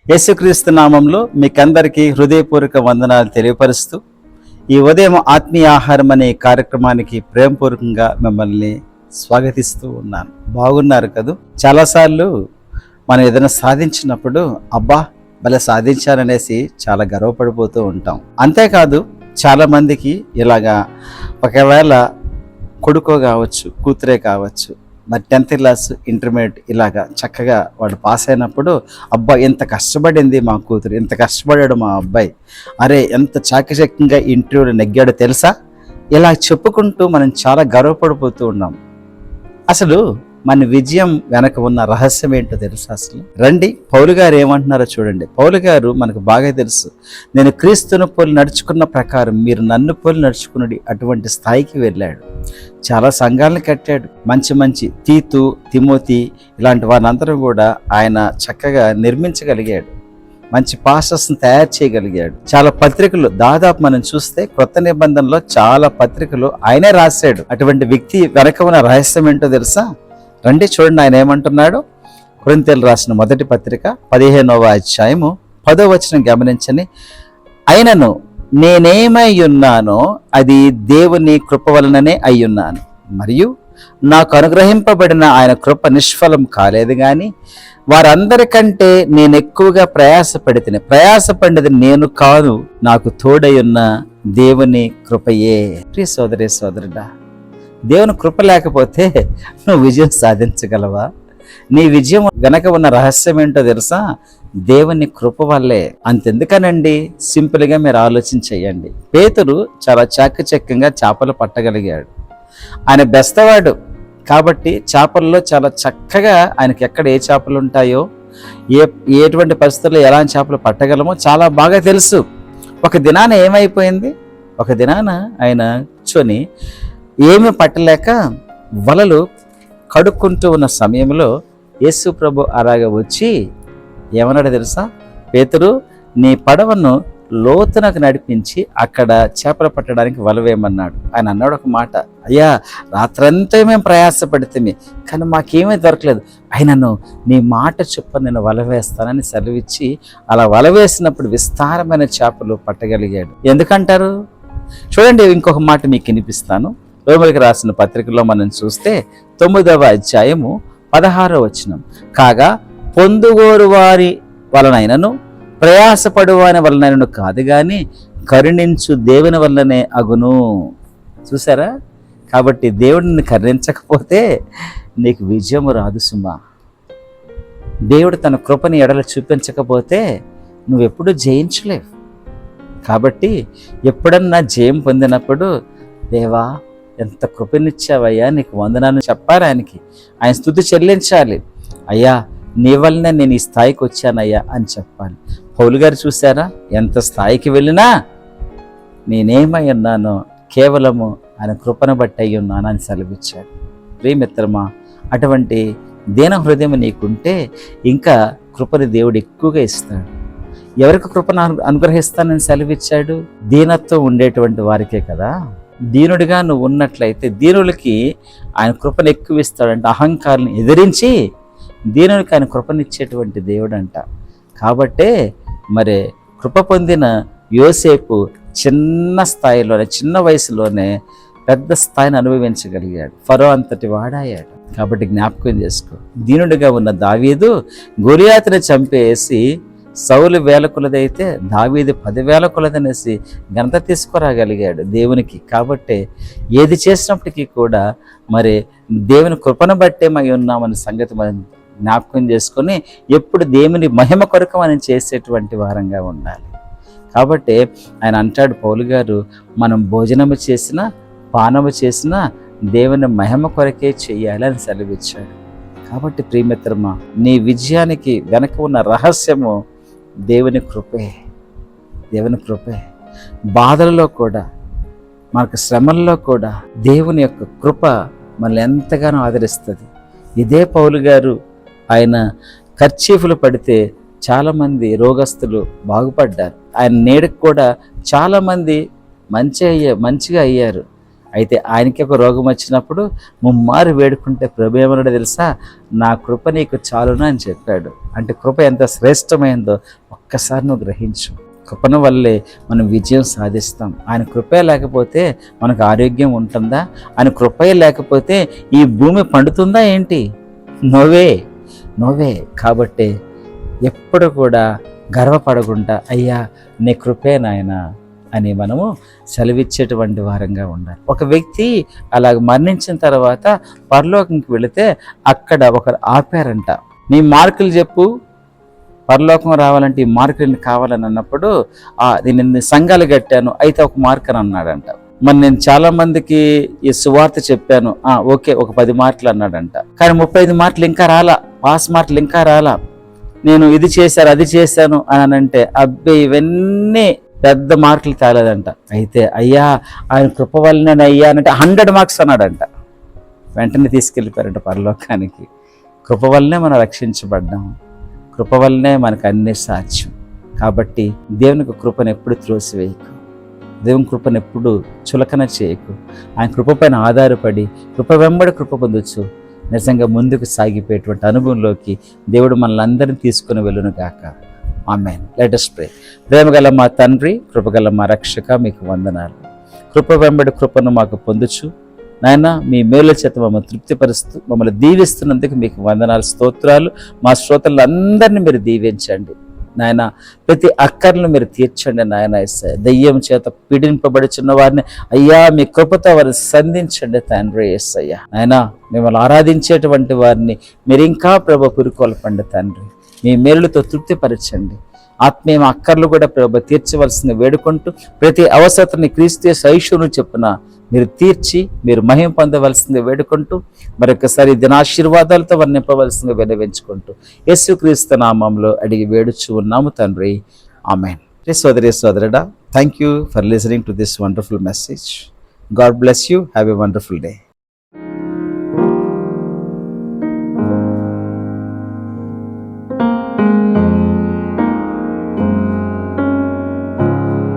యేసుక్రీస్తు నామంలో మీకందరికీ హృదయపూర్వక వందనాలు తెలియపరుస్తూ ఈ ఉదయం ఆత్మీయ ఆహారం అనే కార్యక్రమానికి ప్రేమపూర్వకంగా మిమ్మల్ని స్వాగతిస్తూ ఉన్నాను. బాగున్నారు కదూ? చాలాసార్లు మనం ఏదైనా సాధించినప్పుడు అబ్బా భలే సాధించాననేసి చాలా గర్వపడిపోతూ ఉంటాం. అంతేకాదు చాలామందికి ఇలాగా ఒకవేళ కొడుకో కావచ్చు, కూతురే కావచ్చు, మరి 10th క్లాస్, ఇంటర్మీడియట్ ఇలాగా చక్కగా వాడు పాస్ అయినప్పుడు అబ్బా ఎంత కష్టపడింది మా కూతురు, ఎంత కష్టపడాడు మా అబ్బాయి, అరే ఎంత చాకచక్యంగా ఇంటర్వ్యూలో నెగ్గాడో తెలుసా, ఇలా చెప్పుకుంటూ మనం చాలా గర్వపడిపోతూ ఉన్నాం. అసలు మన విజయం వెనక ఉన్న రహస్యం ఏంటో తెలుసా? అసలు రండి, పౌలు గారు ఏమంటున్నారో చూడండి. పౌలు గారు మనకు బాగా తెలుసు, నేను క్రీస్తును పోలి నడుచుకున్న ప్రకారం మీరు నన్ను పోలి నడుచుకున్నది అటువంటి స్థాయికి వెళ్ళాడు. చాలా సంఘాలను కట్టాడు. మంచి మంచి తీతు, తిమోతి ఇలాంటి వారందరూ కూడా ఆయన చక్కగా నిర్మించగలిగాడు. మంచి పాస్టర్స్ని తయారు చేయగలిగాడు. చాలా పత్రికలు దాదాపు మనం చూస్తే కొత్త నిబంధనలో చాలా పత్రికలు ఆయనే రాశాడు. అటువంటి వ్యక్తి వెనక ఉన్న రహస్యం ఏంటో తెలుసా? రండి చూడండి, ఆయన ఏమంటున్నాడు. కొరింథీయులకు రాసిన మొదటి పత్రిక 15వ అధ్యాయము 10వ వచనం గమనించని, అయినను నేనేమై ఉన్నానో అది దేవుని కృప వలననే అయ్యున్నాను, మరియు నాకు అనుగ్రహింపబడిన ఆయన కృప నిష్ఫలం కాలేదు కానీ వారందరికంటే నేను ఎక్కువగా ప్రయాసపడినది నేను కాదు, నాకు తోడై ఉన్న దేవుని కృపయే. ప్రియ సోదరి సోదరుడా, దేవుని కృప లేకపోతే నువ్వు విజయం సాధించగలవా? నీ విజయం వెనక ఉన్న రహస్యం ఏంటో తెలుసా? దేవుని కృప వల్లే. అంతెందుకనండి, సింపుల్గా మీరు ఆలోచించేయండి. పేతురు చాలా చాకచక్యంగా చేపలు పట్టగలిగాడు. ఆయన బెస్తవాడు కాబట్టి చేపల్లో చాలా చక్కగా ఆయనకి ఎక్కడ ఏ చేపలు ఉంటాయో, ఎటువంటి పరిస్థితుల్లో ఎలాంటి చేపలు పట్టగలమో చాలా బాగా తెలుసు. ఒక దినాన ఏమైపోయింది, ఒక దినాన ఆయన కూర్చొని ఏమి పట్టలేక వలలు కడుక్కుంటూ ఉన్న సమయంలో యేసు ప్రభు అలాగ వచ్చి ఏమన్నాడు తెలుసా? పేతురు, నీ పడవను లోతునకు నడిపించి అక్కడ చేపలు పట్టడానికి వలవేయమన్నాడు. ఆయన అన్నాడు ఒక మాట, అయ్యా రాత్రంతా మేము ప్రయాసపడితే కానీ మాకేమీ దొరకలేదు, అయినను నీ మాట చొప్పున నేను వలవేస్తానని సెలవిచ్చి అలా వలవేసినప్పుడు విస్తారమైన చేపలు పట్టగలిగాడు. ఎందుకంటారు? చూడండి, ఇంకొక మాట మీకు వినిపిస్తాను. రోమీయులకు రాసిన పత్రికలో మనం చూస్తే 9వ అధ్యాయము 16వ వచనం, కాగా పొందుగోరు వారి వలనైనను ప్రయాసపడు వారి వలనైనను కాదు గాని కరుణించు దేవుని వల్లనే అగును. చూసారా? కాబట్టి దేవుడిని కరుణించకపోతే నీకు విజయం రాదు సుమా. దేవుడు తన కృపని ఎడల చూపించకపోతే నువ్వెప్పుడు జయించలేవు. కాబట్టి ఎప్పుడన్నా జయం పొందినప్పుడు దేవా ఎంత కృపనిచ్చావయ్యా, నీకు వందనాన్ని చెప్పాలి. ఆయన స్తుతి చెల్లించాలి. అయ్యా నీ వల్లనే నేను ఈ స్థాయికి వచ్చానయ్యా అని చెప్పాలి. పౌలు గారు చూసారా, ఎంత స్థాయికి వెళ్ళినా నేనేమై ఉన్నానో కేవలము ఆయన కృపను బట్టి అయి ఉన్నాను అని సెలవిచ్చాడు. ప్రియమిత్రమా, అటువంటి దీన హృదయం నీకుంటే ఇంకా కృపని దేవుడు ఎక్కువగా ఇస్తాడు. ఎవరికి కృపను అనుగ్రహిస్తానని సెలవిచ్చాడు? దీనత్వం ఉండేటువంటి వారికే కదా. దీనుడిగా నువ్వు ఉన్నట్లయితే దీనులకి ఆయన కృపను ఎక్కువ ఇస్తాడంట. అహంకారాన్ని ఎదిరించి దీనుడికి ఆయన కృపనిచ్చేటువంటి దేవుడు అంట. కాబట్టే మరి కృప పొందిన యోసేపు చిన్న స్థాయిలోనే, చిన్న వయసులోనే పెద్ద స్థాయిని అనుభవించగలిగాడు. ఫరో అంతటి వాడాయాడు. కాబట్టి జ్ఞాపకం చేసుకో, దీనుడిగా ఉన్న దావీదు గొలియాతుని చంపేసి సౌలు 1000 కొలదైతే దావీదు 10,000 కొలదనేసి ఘనత తీసుకురాగలిగాడు దేవునికి. కాబట్టి ఏది చేసినప్పటికీ కూడా మరి దేవుని కృపను బట్టే మనం ఉన్నామనే సంగతి మనం జ్ఞాపకం చేసుకొని ఎప్పుడు దేవుని మహిమ కొరకు మనం చేసేటువంటి వారంగా ఉండాలి. కాబట్టి ఆయన అంటాడు పౌలు గారు, మనం భోజనము చేసినా పానము చేసినా దేవుని మహిమ కొరకే చెయ్యాలి అని సెలవిచ్చాడు. కాబట్టి ప్రియమిత్రమా, నీ విజయానికి వెనక ఉన్న రహస్యము దేవుని కృపే. దేవుని కృపే. బాధలలో కూడా, మనకు శ్రమల్లో కూడా దేవుని యొక్క కృప మనల్ని ఎంతగానో ఆదరిస్తుంది. ఇదే పౌలు గారు ఆయన కర్చీఫ్లు పడితే చాలామంది రోగస్తులు బాగుపడ్డారు. ఆయన నీడకు కూడా చాలామంది మంచిగా అయ్యారు. అయితే ఆయనకి ఒక రోగం వచ్చినప్పుడు ముమ్మారు వేడుకుంటే ప్రభు ఏమన్నాడో తెలుసా, నా కృప నీకు చాలును అని చెప్పాడు. అంటే కృప ఎంత శ్రేష్టమైందో ఒక్కసారి నువ్వు గ్రహించు. కృపణ వల్లే మనం విజయం సాధిస్తాం. ఆయన కృపే లేకపోతే మనకు ఆరోగ్యం ఉంటుందా? ఆయన కృపే లేకపోతే ఈ భూమి పండుతుందా ఏంటి? నోవే. కాబట్టి ఎప్పుడు కూడా గర్వపడకుండా అయ్యా నీ కృపే నాయనా అని మనము సెలవిచ్చేటువంటి వారంగా ఉండాలి. ఒక వ్యక్తి అలాగ మరణించిన తర్వాత పరలోకంకి వెళితే అక్కడ ఒకరు ఆపారంట. నీ మార్కులు చెప్పు, పరలోకం రావాలంటే ఈ మార్కులు కావాలని అన్నప్పుడు నేను సంఘాలు కట్టాను అయితే ఒక మార్క్ అని అన్నాడంట. మరి నేను చాలా మందికి ఈ సువార్త చెప్పాను, ఓకే ఒక 10 మార్కులు అన్నాడంట. కానీ 35 మార్కులు ఇంకా రాలా, పాస్ మార్కులు ఇంకా రాలా. నేను ఇది చేశాను అది చేశాను అని అంటే అబ్బే ఇవన్నీ పెద్ద మార్కులు తేలేదంట. అయితే అయ్యా ఆయన కృప వల్లనే అయ్యా అంటే 100 మార్క్స్ అన్నాడంట. వెంటనే తీసుకెళ్ళిపోయారంట పరలోకానికి. కృప వల్లనే మనం రక్షించబడ్డాం, కృప వల్లనే మనకు అన్నీ సాధ్యం. కాబట్టి దేవునికి కృపను ఎప్పుడు త్రోసివేయకు, దేవుని కృపను ఎప్పుడు చులకన చేయకు. ఆయన కృప పైన ఆధారపడి కృప వెంబడి కృప పొందొచ్చు. నిజంగా ముందుకు సాగిపోయేటువంటి అనుభవంలోకి దేవుడు మనల్ని అందరినీ తీసుకుని వెళ్ళును గాక. ఆమేన్. Let us pray. ప్రేమగల మా తండ్రి, కృపగల మా రక్షక, మీకు వందనాలు. కృప వెంబడి కృపను మాకు పొందుచు నాయన, మీ మేలు చేత మమ్మల్ని తృప్తిపరుస్తూ మమ్మల్ని దీవిస్తున్నందుకు మీకు వందనాలు, స్తోత్రాలు. మా శ్రోతలందరినీ మీరు దీవించండి నాయన. ప్రతి అక్కర్ను మీరు తీర్చండి నాయన. యేసయ్య, దయ్యం చేత పీడింపబడుచున్న వారిని అయ్యా మీ కృపతో వారిని సంధించండి తండ్రి. యేసయ్య నాయన, మిమ్మల్ని ఆరాధించేటువంటి వారిని మీరు ఇంకా ప్రభు పురుకొల్పండి తండ్రి. మీ మేలుతో తృప్తిపరచండి. ఆత్మీయ అక్కర్లు కూడా ప్రభు తీర్చవలసింది వేడుకుంటూ ప్రతి అవసరతని క్రీస్తు సైషును చెప్పున మీరు తీర్చి మీరు మహిమ పొందవలసింది వేడుకుంటూ మరొకసారి దినాశీర్వాదాలతో వర్ణింపవలసింది విన్నవించుకుంటూ యేసుక్రీస్తు నామంలో అడిగి వేడుచు ఉన్నాము తండ్రి. ఆమేన్. సోదరుడా, thank you for listening to this wonderful message. God bless you. Have a wonderful day.